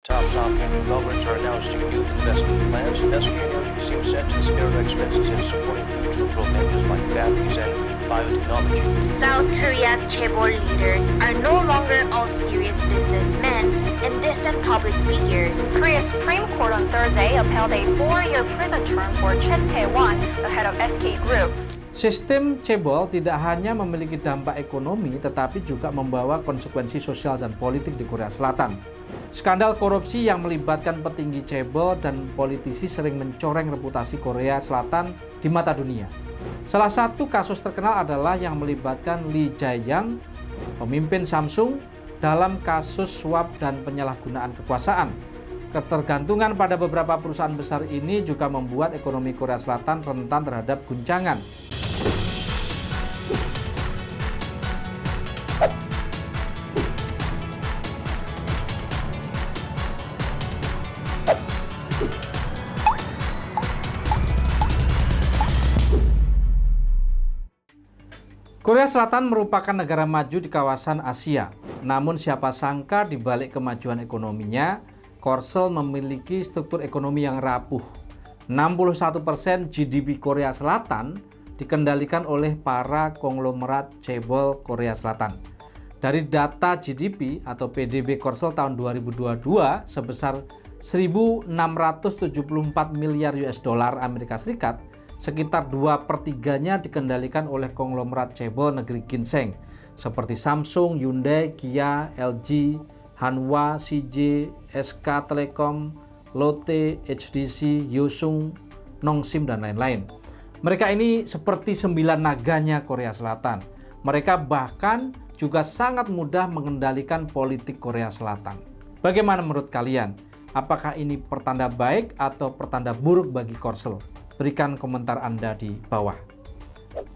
Top South governments are announcing new investment plans. SK Energy seems set to spare expenses in supporting future growth engines like batteries and biotechnology. South Korea's chaebol leaders are no longer all serious businessmen and distant public figures. Korea's Supreme Court on Thursday upheld a 4-year prison term for Chen Tae-won, the head of SK Group. Sistem chaebol tidak hanya memiliki dampak ekonomi, tetapi juga membawa konsekuensi sosial dan politik di Korea Selatan. Skandal korupsi yang melibatkan petinggi chaebol dan politisi sering mencoreng reputasi Korea Selatan di mata dunia. Salah satu kasus terkenal adalah yang melibatkan Lee Jae-young, pemimpin Samsung, dalam kasus suap dan penyalahgunaan kekuasaan. Ketergantungan pada beberapa perusahaan besar ini juga membuat ekonomi Korea Selatan rentan terhadap guncangan. Korea Selatan merupakan negara maju di kawasan Asia. Namun siapa sangka di balik kemajuan ekonominya, Korsel memiliki struktur ekonomi yang rapuh. 61% GDP Korea Selatan dikendalikan oleh para konglomerat chaebol Korea Selatan. Dari data GDP atau PDB Korsel tahun 2022 sebesar 1.674 miliar US dollar Amerika Serikat, sekitar 2/3-nya dikendalikan oleh konglomerat chaebol negeri ginseng seperti Samsung, Hyundai, Kia, LG, Hanwha, CJ, SK Telecom, Lotte, HTC, Hyosung, Nongsim, dan lain-lain. Mereka ini seperti 9 naganya Korea Selatan. Mereka bahkan juga sangat mudah mengendalikan politik Korea Selatan. Bagaimana menurut kalian? Apakah ini pertanda baik atau pertanda buruk bagi Korsel? Berikan komentar Anda di bawah.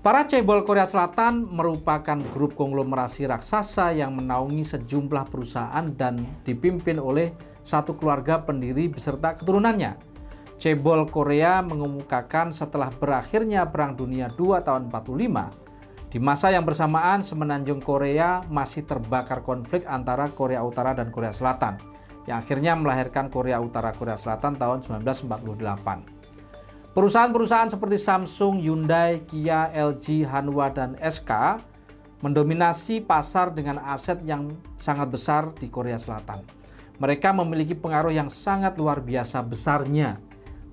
Para chaebol Korea Selatan merupakan grup konglomerasi raksasa yang menaungi sejumlah perusahaan dan dipimpin oleh satu keluarga pendiri beserta keturunannya. Chaebol Korea mengemukakan setelah berakhirnya Perang Dunia II tahun 1945, di masa yang bersamaan semenanjung Korea masih terbakar konflik antara Korea Utara dan Korea Selatan, yang akhirnya melahirkan Korea Utara Korea Selatan tahun 1948. Perusahaan-perusahaan seperti Samsung, Hyundai, Kia, LG, Hanwha, dan SK mendominasi pasar dengan aset yang sangat besar di Korea Selatan. Mereka memiliki pengaruh yang sangat luar biasa besarnya,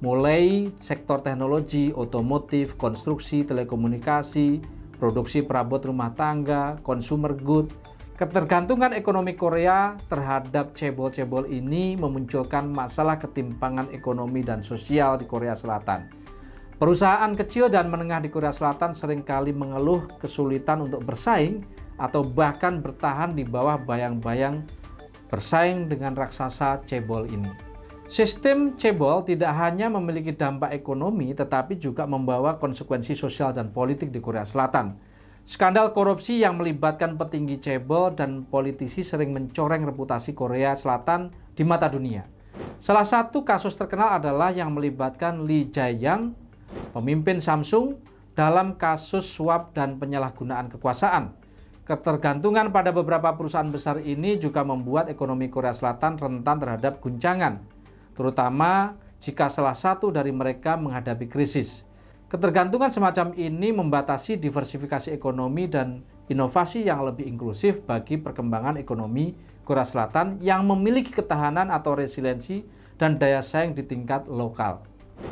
mulai sektor teknologi, otomotif, konstruksi, telekomunikasi, produksi perabot rumah tangga, consumer good. Ketergantungan ekonomi Korea terhadap chaebol-chaebol ini memunculkan masalah ketimpangan ekonomi dan sosial di Korea Selatan. Perusahaan kecil dan menengah di Korea Selatan seringkali mengeluh kesulitan untuk bersaing atau bahkan bertahan di bawah bayang-bayang bersaing dengan raksasa chaebol ini. Sistem chaebol tidak hanya memiliki dampak ekonomi tetapi juga membawa konsekuensi sosial dan politik di Korea Selatan. Skandal korupsi yang melibatkan petinggi chaebol dan politisi sering mencoreng reputasi Korea Selatan di mata dunia. Salah satu kasus terkenal adalah yang melibatkan Lee Jae-young, pemimpin Samsung, dalam kasus suap dan penyalahgunaan kekuasaan. Ketergantungan pada beberapa perusahaan besar ini juga membuat ekonomi Korea Selatan rentan terhadap guncangan, terutama jika salah satu dari mereka menghadapi krisis. Ketergantungan semacam ini membatasi diversifikasi ekonomi dan inovasi yang lebih inklusif bagi perkembangan ekonomi Korea Selatan yang memiliki ketahanan atau resiliensi dan daya saing di tingkat lokal.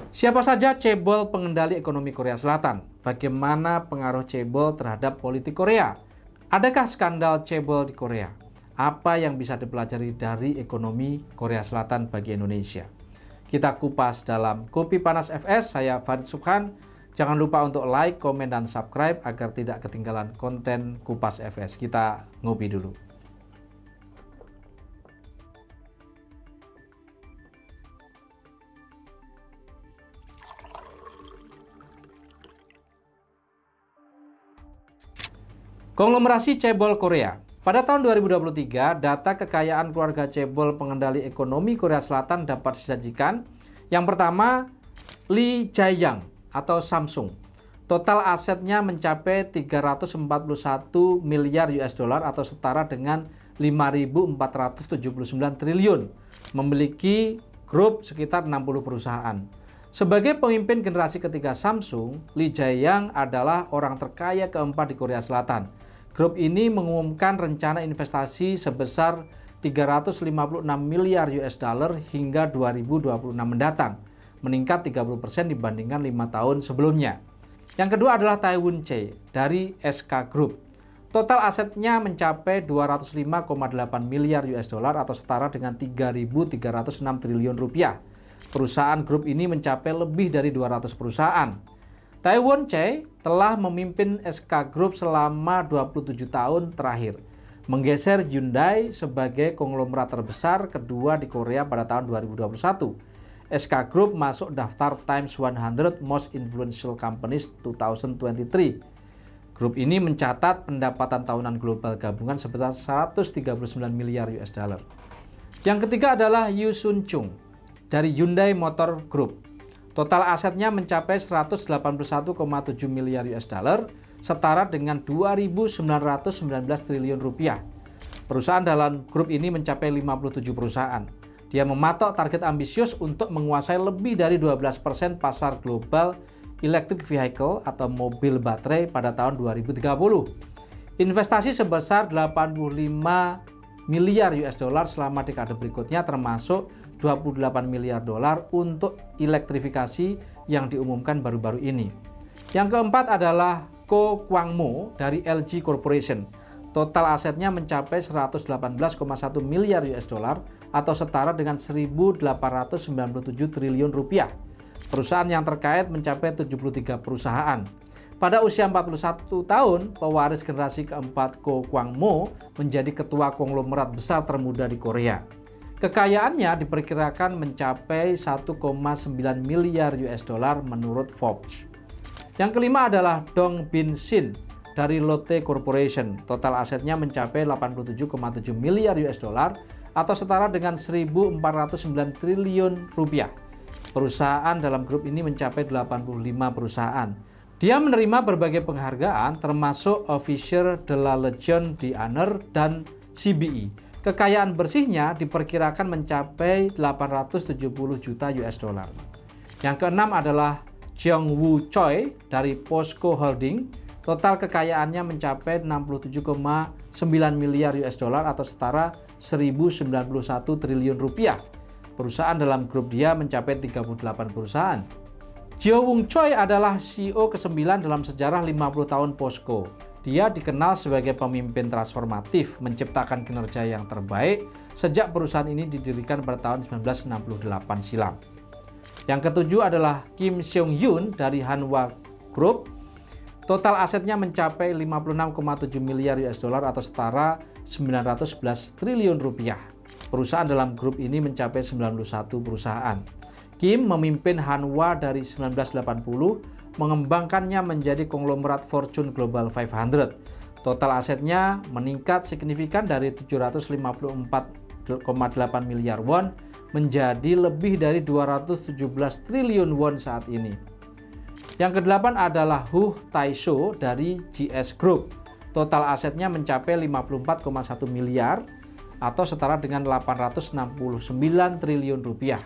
Siapa saja chaebol pengendali ekonomi Korea Selatan? Bagaimana pengaruh chaebol terhadap politik Korea? Adakah skandal chaebol di Korea? Apa yang bisa dipelajari dari ekonomi Korea Selatan bagi Indonesia? Kita kupas dalam Kopi Panas FS. Saya Farid Subhan. Jangan lupa untuk like, komen, dan subscribe agar tidak ketinggalan konten Kupas FS. Kita ngopi dulu. Konglomerasi chaebol Korea. Pada tahun 2023, data kekayaan keluarga chaebol pengendali ekonomi Korea Selatan dapat disajikan. Yang pertama, Lee Jae-young atau Samsung. Total asetnya mencapai 341 miliar US dollar atau setara dengan 5.479 triliun, memiliki grup sekitar 60 perusahaan. Sebagai pemimpin generasi ketiga Samsung, Lee Jae-young adalah orang terkaya keempat di Korea Selatan. Grup ini mengumumkan rencana investasi sebesar 356 miliar US dollar hingga 2026 mendatang, meningkat 30% dibandingkan 5 tahun sebelumnya. Yang kedua adalah Tae-woon Chae dari SK Group. Total asetnya mencapai 205,8 miliar US dollar atau setara dengan 3.306 triliun rupiah. Perusahaan grup ini mencapai lebih dari 200 perusahaan. Tae-woon Chae telah memimpin SK Group selama 27 tahun terakhir, menggeser Hyundai sebagai konglomerat terbesar kedua di Korea pada tahun 2021. SK Group masuk daftar Times 100 Most Influential Companies 2023. Grup ini mencatat pendapatan tahunan global gabungan sebesar 139 miliar US dollar. Yang ketiga adalah Yoo Sun Chung dari Hyundai Motor Group. Total asetnya mencapai 181,7 miliar US dollar, setara dengan 2.919 triliun rupiah. Perusahaan dalam grup ini mencapai 57 perusahaan. Dia mematok target ambisius untuk menguasai lebih dari 12% pasar global electric vehicle atau mobil baterai pada tahun 2030. Investasi sebesar 85 miliar US dollar selama dekade berikutnya termasuk 28 miliar dolar untuk elektrifikasi yang diumumkan baru-baru ini. Yang keempat adalah Ko Kwang-mo dari LG Corporation. Total asetnya mencapai 118,1 miliar US dollar atau setara dengan 1.897 triliun rupiah. Perusahaan yang terkait mencapai 73 perusahaan. Pada usia 41 tahun, pewaris generasi keempat Ko Kwang-mo menjadi ketua konglomerat besar termuda di Korea. Kekayaannya diperkirakan mencapai 1,9 miliar US dollar menurut Forbes. Yang kelima adalah Dong Bin Shin dari Lotte Corporation. Total asetnya mencapai 87,7 miliar US dollar atau setara dengan 1.409 triliun rupiah. Perusahaan dalam grup ini mencapai 85 perusahaan. Dia menerima berbagai penghargaan termasuk Officier de la Légion d'Honneur dan CBE. Kekayaan bersihnya diperkirakan mencapai 870 juta US dollar. Yang keenam adalah Jeong Woo Choi dari POSCO Holding. Total kekayaannya mencapai 67,9 miliar US dollar atau setara 1.091 triliun rupiah. Perusahaan dalam grup dia mencapai 38 perusahaan. Jeong Woo Choi adalah CEO ke-9 dalam sejarah 50 tahun POSCO. Dia dikenal sebagai pemimpin transformatif, menciptakan kinerja yang terbaik sejak perusahaan ini didirikan pada tahun 1968 silam. Yang ketujuh adalah Kim Seong Yoon dari Hanwha Group. Total asetnya mencapai 56,7 miliar US dollar atau setara 911 triliun rupiah. Perusahaan dalam grup ini mencapai 91 perusahaan. Kim memimpin Hanwha dari 1980, mengembangkannya menjadi konglomerat Fortune Global 500. Total asetnya meningkat signifikan dari 754,8 miliar won menjadi lebih dari 217 triliun won saat ini. Yang kedelapan adalah Hu Tae-soo dari GS Group. Total asetnya mencapai 54,1 miliar atau setara dengan 869 triliun rupiah.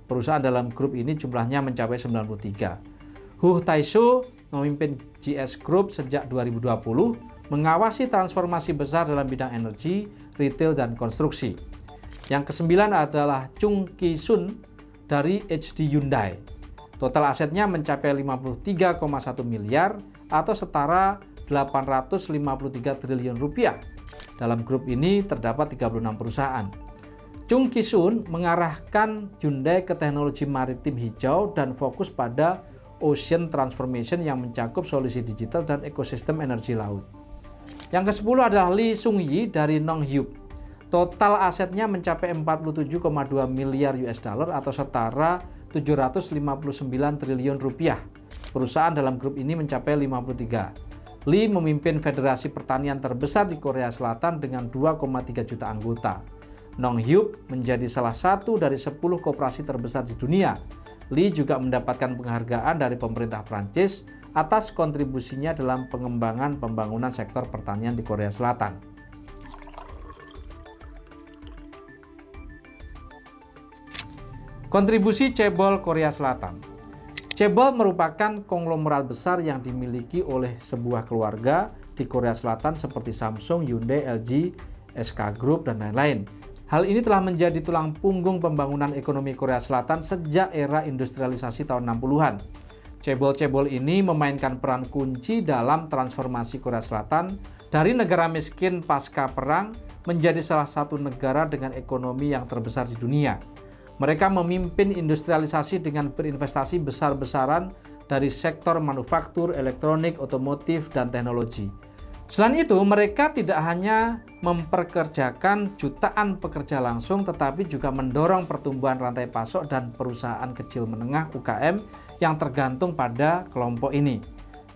Perusahaan dalam grup ini jumlahnya mencapai 93. Hu Tae-soo memimpin GS Group sejak 2020, mengawasi transformasi besar dalam bidang energi, retail, dan konstruksi. Yang kesembilan adalah Chung Ki-sun dari HD Hyundai. Total asetnya mencapai 53,1 miliar atau setara 853 triliun rupiah. Dalam grup ini terdapat 36 perusahaan. Chung Ki-sun mengarahkan Hyundai ke teknologi maritim hijau dan fokus pada Ocean Transformation yang mencakup solusi digital dan ekosistem energi laut. Yang ke-10 adalah Lee Sung-yi dari Nonghyuk. Total asetnya mencapai 47,2 miliar US dollar atau setara 759 triliun rupiah. Perusahaan dalam grup ini mencapai 53. Lee memimpin federasi pertanian terbesar di Korea Selatan dengan 2,3 juta anggota. Nonghyuk menjadi salah satu dari 10 koperasi terbesar di dunia. Lee juga mendapatkan penghargaan dari pemerintah Prancis atas kontribusinya dalam pengembangan pembangunan sektor pertanian di Korea Selatan. Kontribusi Chaebol Korea Selatan. Chaebol merupakan konglomerat besar yang dimiliki oleh sebuah keluarga di Korea Selatan seperti Samsung, Hyundai, LG, SK Group, dan lain-lain. Hal ini telah menjadi tulang punggung pembangunan ekonomi Korea Selatan sejak era industrialisasi tahun 60-an. Chaebol ini memainkan peran kunci dalam transformasi Korea Selatan dari negara miskin pasca perang menjadi salah satu negara dengan ekonomi yang terbesar di dunia. Mereka memimpin industrialisasi dengan berinvestasi besar-besaran dari sektor manufaktur, elektronik, otomotif, dan teknologi. Selain itu, mereka tidak hanya memperkerjakan jutaan pekerja langsung, tetapi juga mendorong pertumbuhan rantai pasok dan perusahaan kecil menengah UKM yang tergantung pada kelompok ini.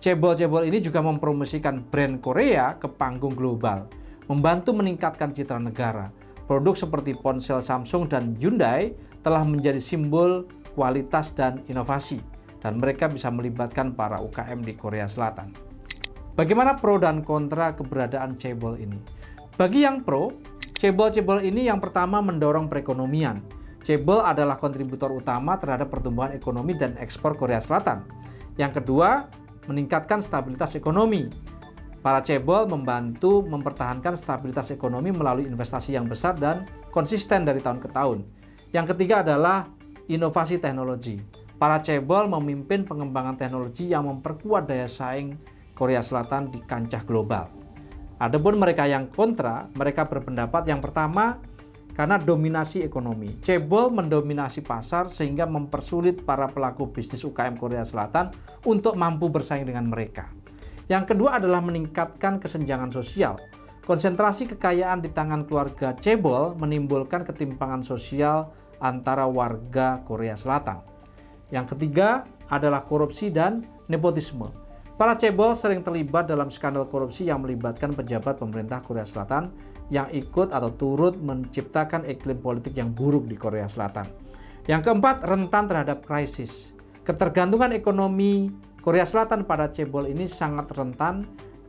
Chaebol ini juga mempromosikan brand Korea ke panggung global, membantu meningkatkan citra negara. Produk seperti ponsel Samsung dan Hyundai telah menjadi simbol kualitas dan inovasi, dan mereka bisa melibatkan para UKM di Korea Selatan. Bagaimana pro dan kontra keberadaan Chaebol ini? Bagi yang pro, Chaebol ini yang pertama mendorong perekonomian. Chaebol adalah kontributor utama terhadap pertumbuhan ekonomi dan ekspor Korea Selatan. Yang kedua, meningkatkan stabilitas ekonomi. Para Chaebol membantu mempertahankan stabilitas ekonomi melalui investasi yang besar dan konsisten dari tahun ke tahun. Yang ketiga adalah inovasi teknologi. Para Chaebol memimpin pengembangan teknologi yang memperkuat daya saing Korea Selatan di kancah global. Adapun mereka yang kontra, mereka berpendapat yang pertama, karena dominasi ekonomi. Chaebol mendominasi pasar sehingga mempersulit para pelaku bisnis UKM Korea Selatan untuk mampu bersaing dengan mereka. Yang kedua adalah meningkatkan kesenjangan sosial. Konsentrasi kekayaan di tangan keluarga Chaebol menimbulkan ketimpangan sosial antara warga Korea Selatan. Yang ketiga adalah korupsi dan nepotisme. Para Chaebol sering terlibat dalam skandal korupsi yang melibatkan pejabat pemerintah Korea Selatan yang ikut atau turut menciptakan iklim politik yang buruk di Korea Selatan. Yang keempat, rentan terhadap krisis. Ketergantungan ekonomi Korea Selatan pada Chaebol ini sangat rentan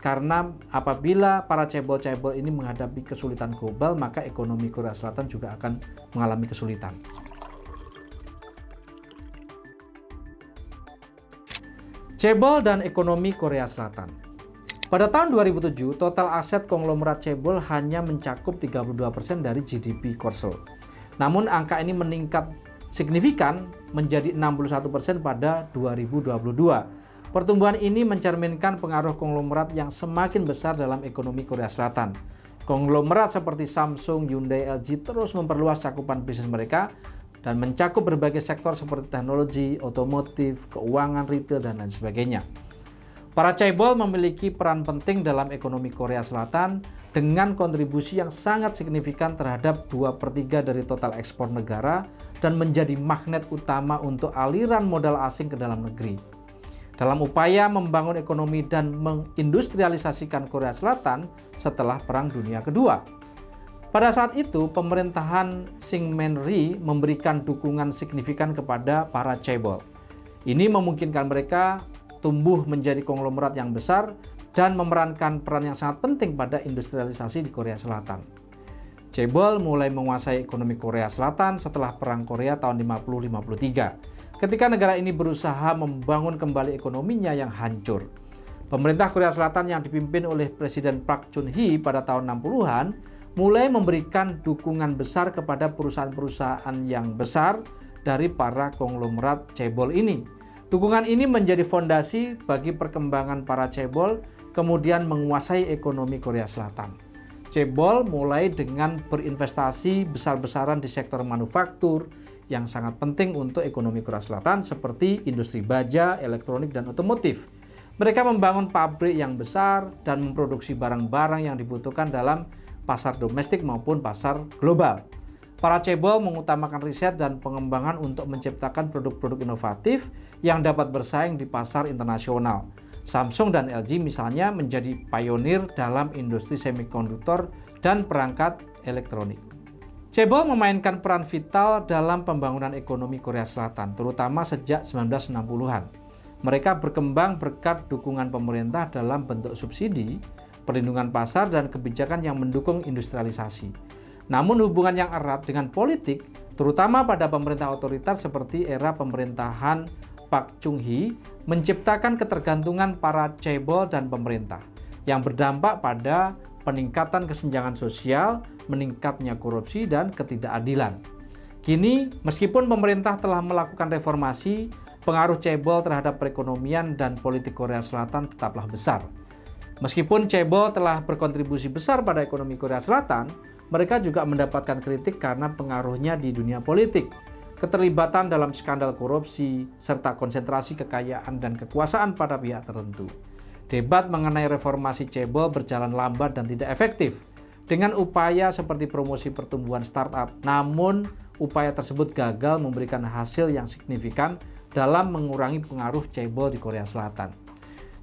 karena apabila para Chaebol ini menghadapi kesulitan global, maka ekonomi Korea Selatan juga akan mengalami kesulitan. Chaebol dan ekonomi Korea Selatan. Pada tahun 2007, total aset konglomerat Chaebol hanya mencakup 32% dari GDP Korsel. Namun angka ini meningkat signifikan menjadi 61% pada 2022. Pertumbuhan ini mencerminkan pengaruh konglomerat yang semakin besar dalam ekonomi Korea Selatan. Konglomerat seperti Samsung, Hyundai, LG terus memperluas cakupan bisnis mereka dan mencakup berbagai sektor seperti teknologi, otomotif, keuangan, retail, dan lain sebagainya. Para Chaebol memiliki peran penting dalam ekonomi Korea Selatan dengan kontribusi yang sangat signifikan terhadap 2/3 dari total ekspor negara dan menjadi magnet utama untuk aliran modal asing ke dalam negeri. Dalam upaya membangun ekonomi dan mengindustrialisasikan Korea Selatan setelah Perang Dunia Kedua. Pada saat itu, pemerintahan Syngman Rhee memberikan dukungan signifikan kepada para Chaebol. Ini memungkinkan mereka tumbuh menjadi konglomerat yang besar dan memerankan peran yang sangat penting pada industrialisasi di Korea Selatan. Chaebol mulai menguasai ekonomi Korea Selatan setelah Perang Korea tahun 50-53, ketika negara ini berusaha membangun kembali ekonominya yang hancur. Pemerintah Korea Selatan yang dipimpin oleh Presiden Park Chung-hee pada tahun 60-an mulai memberikan dukungan besar kepada perusahaan-perusahaan yang besar dari para konglomerat Chaebol ini. Dukungan ini menjadi fondasi bagi perkembangan para Chaebol kemudian menguasai ekonomi Korea Selatan. Chaebol mulai dengan berinvestasi besar-besaran di sektor manufaktur yang sangat penting untuk ekonomi Korea Selatan seperti industri baja, elektronik, dan otomotif. Mereka membangun pabrik yang besar dan memproduksi barang-barang yang dibutuhkan dalam pasar domestik maupun pasar global. Para Chaebol mengutamakan riset dan pengembangan untuk menciptakan produk-produk inovatif yang dapat bersaing di pasar internasional. Samsung dan LG misalnya menjadi pionir dalam industri semikonduktor dan perangkat elektronik. Chaebol memainkan peran vital dalam pembangunan ekonomi Korea Selatan, terutama sejak 1960-an. Mereka berkembang berkat dukungan pemerintah dalam bentuk subsidi, perlindungan pasar, dan kebijakan yang mendukung industrialisasi. Namun hubungan yang erat dengan politik terutama pada pemerintah otoriter seperti era pemerintahan Park Chung-hee, menciptakan ketergantungan para chaebol dan pemerintah yang berdampak pada peningkatan kesenjangan sosial, meningkatnya korupsi dan ketidakadilan. Kini, meskipun pemerintah telah melakukan reformasi, pengaruh chaebol terhadap perekonomian dan politik Korea Selatan tetaplah besar. Meskipun chaebol telah berkontribusi besar pada ekonomi Korea Selatan, mereka juga mendapatkan kritik karena pengaruhnya di dunia politik, keterlibatan dalam skandal korupsi, serta konsentrasi kekayaan dan kekuasaan pada pihak tertentu. Debat mengenai reformasi chaebol berjalan lambat dan tidak efektif, dengan upaya seperti promosi pertumbuhan startup, namun upaya tersebut gagal memberikan hasil yang signifikan dalam mengurangi pengaruh chaebol di Korea Selatan.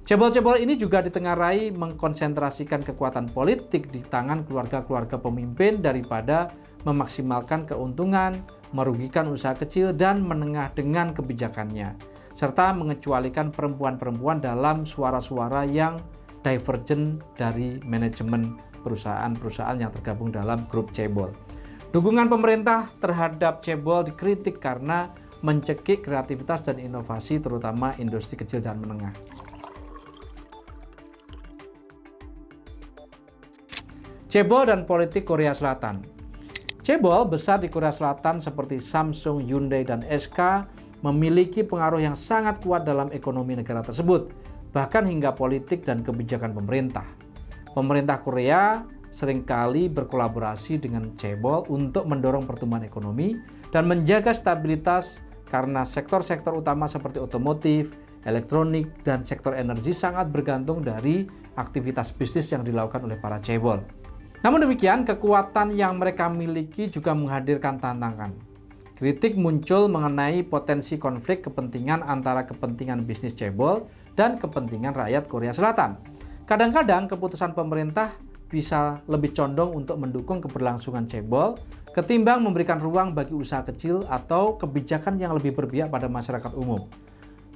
Chaebol-chaebol ini juga ditengarai mengkonsentrasikan kekuatan politik di tangan keluarga-keluarga pemimpin daripada memaksimalkan keuntungan, merugikan usaha kecil dan menengah dengan kebijakannya, serta mengecualikan perempuan-perempuan dalam suara-suara yang divergen dari manajemen perusahaan-perusahaan yang tergabung dalam grup chaebol. Dukungan pemerintah terhadap chaebol dikritik karena mencekik kreativitas dan inovasi terutama industri kecil dan menengah. Chaebol dan politik Korea Selatan. Chaebol besar di Korea Selatan seperti Samsung, Hyundai, dan SK memiliki pengaruh yang sangat kuat dalam ekonomi negara tersebut, bahkan hingga politik dan kebijakan pemerintah. Pemerintah Korea seringkali berkolaborasi dengan chaebol untuk mendorong pertumbuhan ekonomi dan menjaga stabilitas karena sektor-sektor utama seperti otomotif, elektronik, dan sektor energi sangat bergantung dari aktivitas bisnis yang dilakukan oleh para chaebol. Namun demikian, kekuatan yang mereka miliki juga menghadirkan tantangan. Kritik muncul mengenai potensi konflik kepentingan antara kepentingan bisnis chaebol dan kepentingan rakyat Korea Selatan. Kadang-kadang keputusan pemerintah bisa lebih condong untuk mendukung keberlangsungan chaebol ketimbang memberikan ruang bagi usaha kecil atau kebijakan yang lebih berpihak pada masyarakat umum.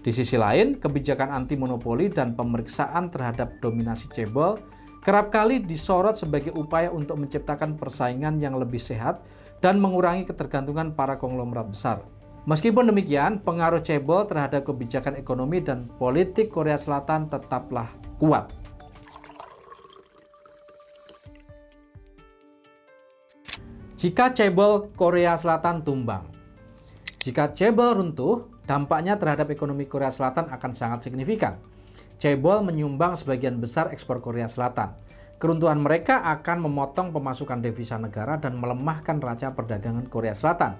Di sisi lain, kebijakan anti monopoli dan pemeriksaan terhadap dominasi chaebol kerap kali disorot sebagai upaya untuk menciptakan persaingan yang lebih sehat dan mengurangi ketergantungan para konglomerat besar. Meskipun demikian, pengaruh chaebol terhadap kebijakan ekonomi dan politik Korea Selatan tetaplah kuat. Jika chaebol Korea Selatan tumbang. Jika chaebol runtuh, dampaknya terhadap ekonomi Korea Selatan akan sangat signifikan. Chaebol menyumbang sebagian besar ekspor Korea Selatan. Keruntuhan mereka akan memotong pemasukan devisa negara dan melemahkan neraca perdagangan Korea Selatan.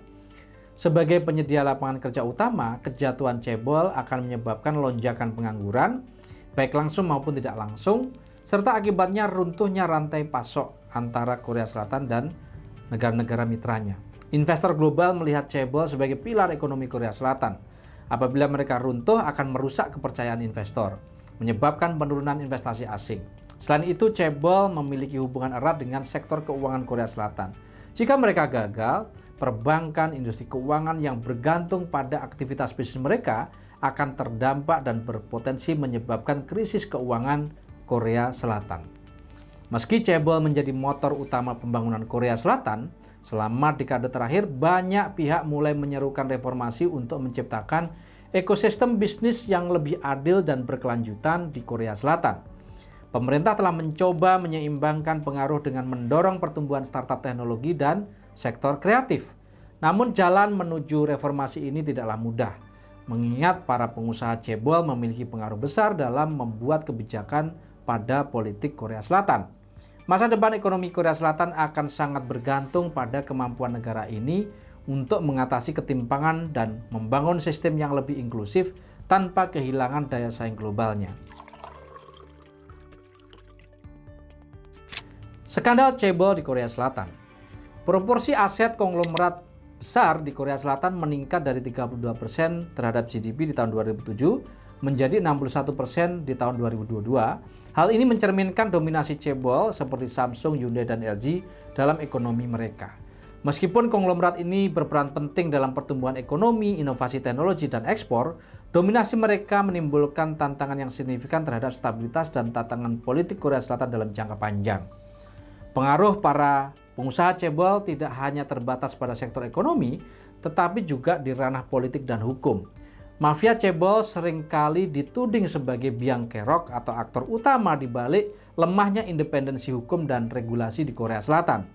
Sebagai penyedia lapangan kerja utama, kejatuhan chaebol akan menyebabkan lonjakan pengangguran, baik langsung maupun tidak langsung, serta akibatnya runtuhnya rantai pasok antara Korea Selatan dan negara-negara mitranya. Investor global melihat chaebol sebagai pilar ekonomi Korea Selatan. Apabila mereka runtuh akan merusak kepercayaan investor, menyebabkan penurunan investasi asing. Selain itu, chaebol memiliki hubungan erat dengan sektor keuangan Korea Selatan. Jika mereka gagal, perbankan, industri keuangan yang bergantung pada aktivitas bisnis mereka akan terdampak dan berpotensi menyebabkan krisis keuangan Korea Selatan. Meski chaebol menjadi motor utama pembangunan Korea Selatan, selama dekade terakhir banyak pihak mulai menyerukan reformasi untuk menciptakan ekosistem bisnis yang lebih adil dan berkelanjutan di Korea Selatan. Pemerintah telah mencoba menyeimbangkan pengaruh dengan mendorong pertumbuhan startup teknologi dan sektor kreatif. Namun jalan menuju reformasi ini tidaklah mudah, mengingat para pengusaha chaebol memiliki pengaruh besar dalam membuat kebijakan pada politik Korea Selatan. Masa depan ekonomi Korea Selatan akan sangat bergantung pada kemampuan negara ini untuk mengatasi ketimpangan dan membangun sistem yang lebih inklusif tanpa kehilangan daya saing globalnya. Skandal chaebol di Korea Selatan. Proporsi aset konglomerat besar di Korea Selatan meningkat dari 32% terhadap GDP di tahun 2007 menjadi 61% di tahun 2022. Hal ini mencerminkan dominasi chaebol seperti Samsung, Hyundai, dan LG dalam ekonomi mereka. Meskipun konglomerat ini berperan penting dalam pertumbuhan ekonomi, inovasi teknologi, dan ekspor, dominasi mereka menimbulkan tantangan yang signifikan terhadap stabilitas dan tantangan politik Korea Selatan dalam jangka panjang. Pengaruh para Pengusaha cebol tidak hanya terbatas pada sektor ekonomi, tetapi juga di ranah politik dan hukum. Mafia cebol seringkali dituding sebagai biang kerok atau aktor utama di balik lemahnya independensi hukum dan regulasi di Korea Selatan.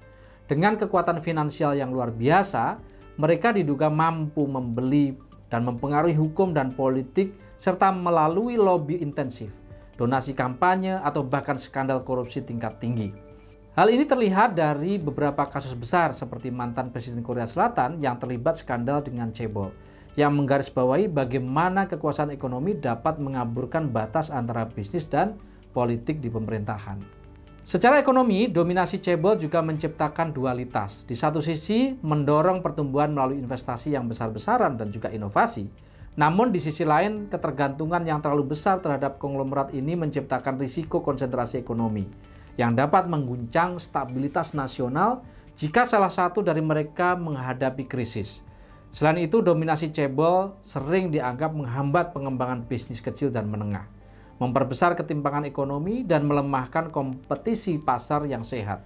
Dengan kekuatan finansial yang luar biasa, mereka diduga mampu membeli dan mempengaruhi hukum dan politik serta melalui lobby intensif, donasi kampanye, atau bahkan skandal korupsi tingkat tinggi. Hal ini terlihat dari beberapa kasus besar seperti mantan Presiden Korea Selatan yang terlibat skandal dengan cebol, yang menggarisbawahi bagaimana kekuasaan ekonomi dapat mengaburkan batas antara bisnis dan politik di pemerintahan. Secara ekonomi, dominasi cebol juga menciptakan dualitas. Di satu sisi, mendorong pertumbuhan melalui investasi yang besar-besaran dan juga inovasi. Namun di sisi lain, ketergantungan yang terlalu besar terhadap konglomerat ini menciptakan risiko konsentrasi ekonomi yang dapat mengguncang stabilitas nasional jika salah satu dari mereka menghadapi krisis. Selain itu, dominasi cebol sering dianggap menghambat pengembangan bisnis kecil dan menengah, memperbesar ketimpangan ekonomi, dan melemahkan kompetisi pasar yang sehat.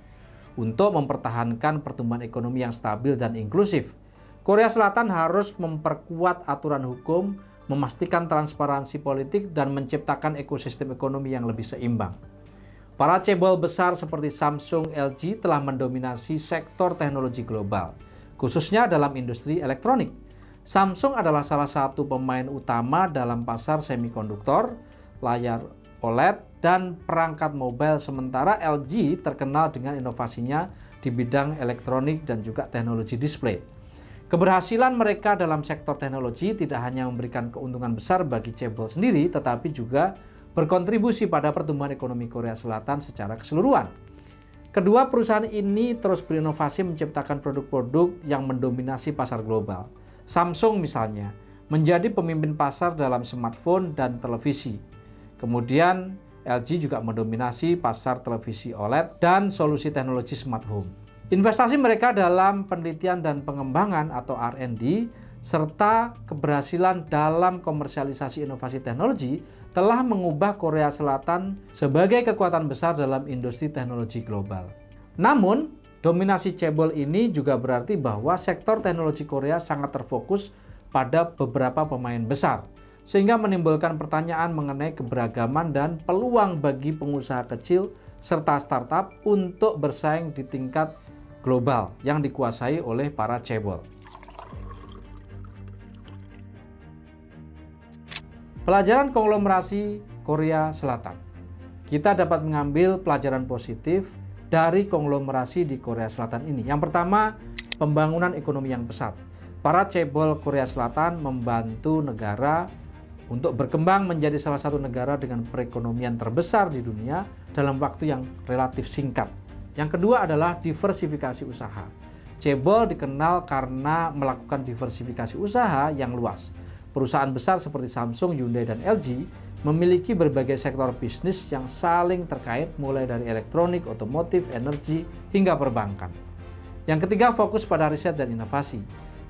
Untuk mempertahankan pertumbuhan ekonomi yang stabil dan inklusif, Korea Selatan harus memperkuat aturan hukum, memastikan transparansi politik, dan menciptakan ekosistem ekonomi yang lebih seimbang. Para cebol besar seperti Samsung, LG telah mendominasi sektor teknologi global, khususnya dalam industri elektronik. Samsung adalah salah satu pemain utama dalam pasar semikonduktor, layar OLED, dan perangkat mobile, sementara LG terkenal dengan inovasinya di bidang elektronik dan juga teknologi display. Keberhasilan mereka dalam sektor teknologi tidak hanya memberikan keuntungan besar bagi cebol sendiri, tetapi juga berkontribusi pada pertumbuhan ekonomi Korea Selatan secara keseluruhan. Kedua perusahaan ini terus berinovasi menciptakan produk-produk yang mendominasi pasar global. Samsung misalnya menjadi pemimpin pasar dalam smartphone dan televisi. Kemudian LG juga mendominasi pasar televisi OLED dan solusi teknologi smart home. Investasi mereka dalam penelitian dan pengembangan atau R&D serta keberhasilan dalam komersialisasi inovasi teknologi telah mengubah Korea Selatan sebagai kekuatan besar dalam industri teknologi global. Namun, dominasi cebol ini juga berarti bahwa sektor teknologi Korea sangat terfokus pada beberapa pemain besar, sehingga menimbulkan pertanyaan mengenai keberagaman dan peluang bagi pengusaha kecil serta startup untuk bersaing di tingkat global yang dikuasai oleh para cebol. Pelajaran konglomerasi Korea Selatan. Kita dapat mengambil pelajaran positif dari konglomerasi di Korea Selatan ini. Yang pertama, pembangunan ekonomi yang pesat. Para cebol Korea Selatan membantu negara untuk berkembang menjadi salah satu negara dengan perekonomian terbesar di dunia dalam waktu yang relatif singkat. Yang kedua adalah diversifikasi usaha. Cebol dikenal karena melakukan diversifikasi usaha yang luas. Perusahaan besar seperti Samsung, Hyundai, dan LG memiliki berbagai sektor bisnis yang saling terkait mulai dari elektronik, otomotif, energi, hingga perbankan. Yang ketiga, fokus pada riset dan inovasi.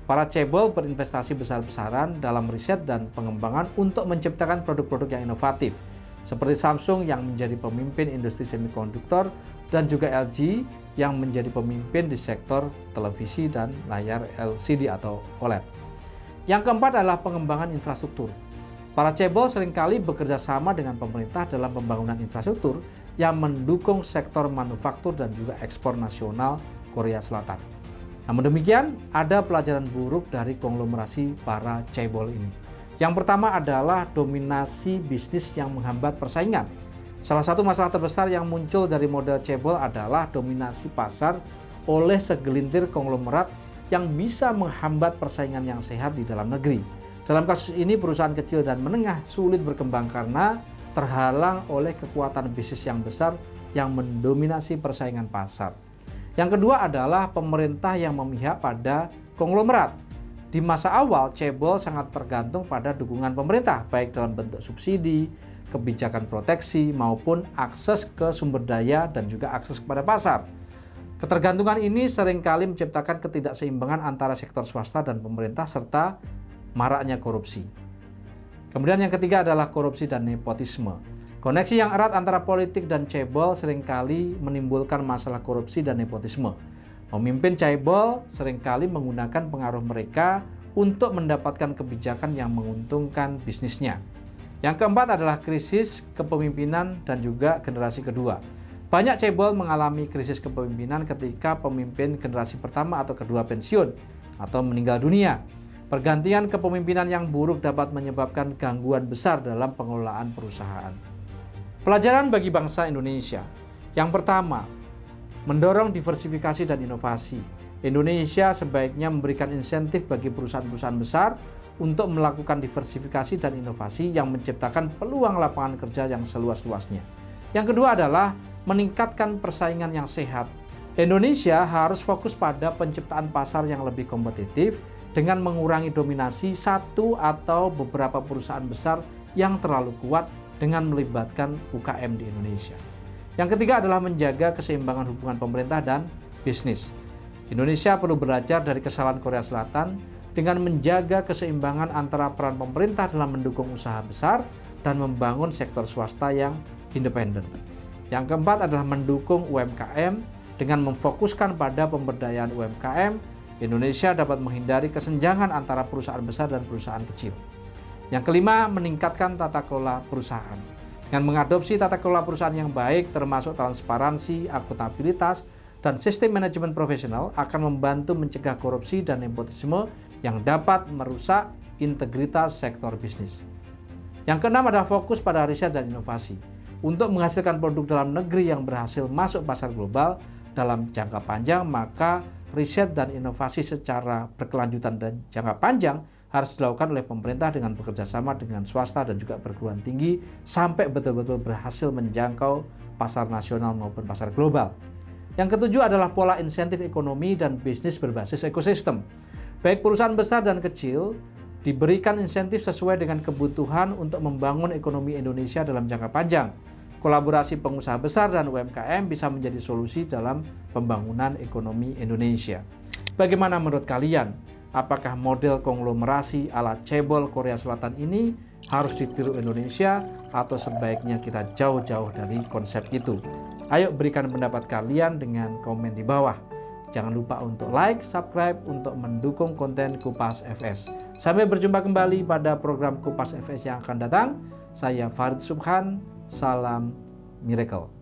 Para cebol berinvestasi besar-besaran dalam riset dan pengembangan untuk menciptakan produk-produk yang inovatif, seperti Samsung yang menjadi pemimpin industri semikonduktor dan juga LG yang menjadi pemimpin di sektor televisi dan layar LCD atau OLED. Yang keempat adalah pengembangan infrastruktur. Para cebol seringkali bekerja sama dengan pemerintah dalam pembangunan infrastruktur yang mendukung sektor manufaktur dan juga ekspor nasional Korea Selatan. Namun demikian, ada pelajaran buruk dari konglomerasi para cebol ini. Yang pertama adalah dominasi bisnis yang menghambat persaingan. Salah satu masalah terbesar yang muncul dari model cebol adalah dominasi pasar oleh segelintir konglomerat yang bisa menghambat persaingan yang sehat di dalam negeri. Dalam kasus ini, perusahaan kecil dan menengah sulit berkembang karena terhalang oleh kekuatan bisnis yang besar yang mendominasi persaingan pasar. Yang kedua adalah pemerintah yang memihak pada konglomerat. Di masa awal, cebol sangat tergantung pada dukungan pemerintah, baik dalam bentuk subsidi, kebijakan proteksi, maupun akses ke sumber daya dan juga akses kepada pasar. Ketergantungan ini seringkali menciptakan ketidakseimbangan antara sektor swasta dan pemerintah serta maraknya korupsi. Kemudian yang ketiga adalah korupsi dan nepotisme. Koneksi yang erat antara politik dan cebol seringkali menimbulkan masalah korupsi dan nepotisme. Pemimpin chaebol seringkali menggunakan pengaruh mereka untuk mendapatkan kebijakan yang menguntungkan bisnisnya. Yang keempat adalah krisis kepemimpinan dan juga generasi kedua. Banyak chaebol mengalami krisis kepemimpinan ketika pemimpin generasi pertama atau kedua pensiun atau meninggal dunia. Pergantian kepemimpinan yang buruk dapat menyebabkan gangguan besar dalam pengelolaan perusahaan. Pelajaran bagi bangsa Indonesia. Yang pertama, mendorong diversifikasi dan inovasi. Indonesia sebaiknya memberikan insentif bagi perusahaan-perusahaan besar untuk melakukan diversifikasi dan inovasi yang menciptakan peluang lapangan kerja yang seluas-luasnya. Yang kedua adalah meningkatkan persaingan yang sehat. Indonesia harus fokus pada penciptaan pasar yang lebih kompetitif dengan mengurangi dominasi satu atau beberapa perusahaan besar yang terlalu kuat dengan melibatkan UKM di Indonesia. Yang ketiga adalah menjaga keseimbangan hubungan pemerintah dan bisnis. Indonesia perlu belajar dari kesalahan Korea Selatan dengan menjaga keseimbangan antara peran pemerintah dalam mendukung usaha besar dan membangun sektor swasta yang independen. Yang keempat adalah mendukung UMKM dengan memfokuskan pada pemberdayaan UMKM. Indonesia dapat menghindari kesenjangan antara perusahaan besar dan perusahaan kecil. Yang kelima, meningkatkan tata kelola perusahaan. Dengan mengadopsi tata kelola perusahaan yang baik, termasuk transparansi, akuntabilitas, dan sistem manajemen profesional akan membantu mencegah korupsi dan nepotisme yang dapat merusak integritas sektor bisnis. Yang keenam adalah fokus pada riset dan inovasi. Untuk menghasilkan produk dalam negeri yang berhasil masuk pasar global dalam jangka panjang, maka riset dan inovasi secara berkelanjutan dan jangka panjang harus dilakukan oleh pemerintah dengan bekerja sama dengan swasta dan juga perguruan tinggi sampai betul-betul berhasil menjangkau pasar nasional maupun pasar global. Yang ketujuh adalah pola insentif ekonomi dan bisnis berbasis ekosistem. Baik perusahaan besar dan kecil diberikan insentif sesuai dengan kebutuhan untuk membangun ekonomi Indonesia dalam jangka panjang. Kolaborasi pengusaha besar dan UMKM bisa menjadi solusi dalam pembangunan ekonomi Indonesia. Bagaimana menurut kalian? Apakah model konglomerasi ala chaebol Korea Selatan ini harus ditiru Indonesia atau sebaiknya kita jauh-jauh dari konsep itu? Ayo berikan pendapat kalian dengan komen di bawah. Jangan lupa untuk like, subscribe untuk mendukung konten Kupas FS. Sampai berjumpa kembali pada program Kupas FS yang akan datang. Saya Farid Subhan, salam miracle.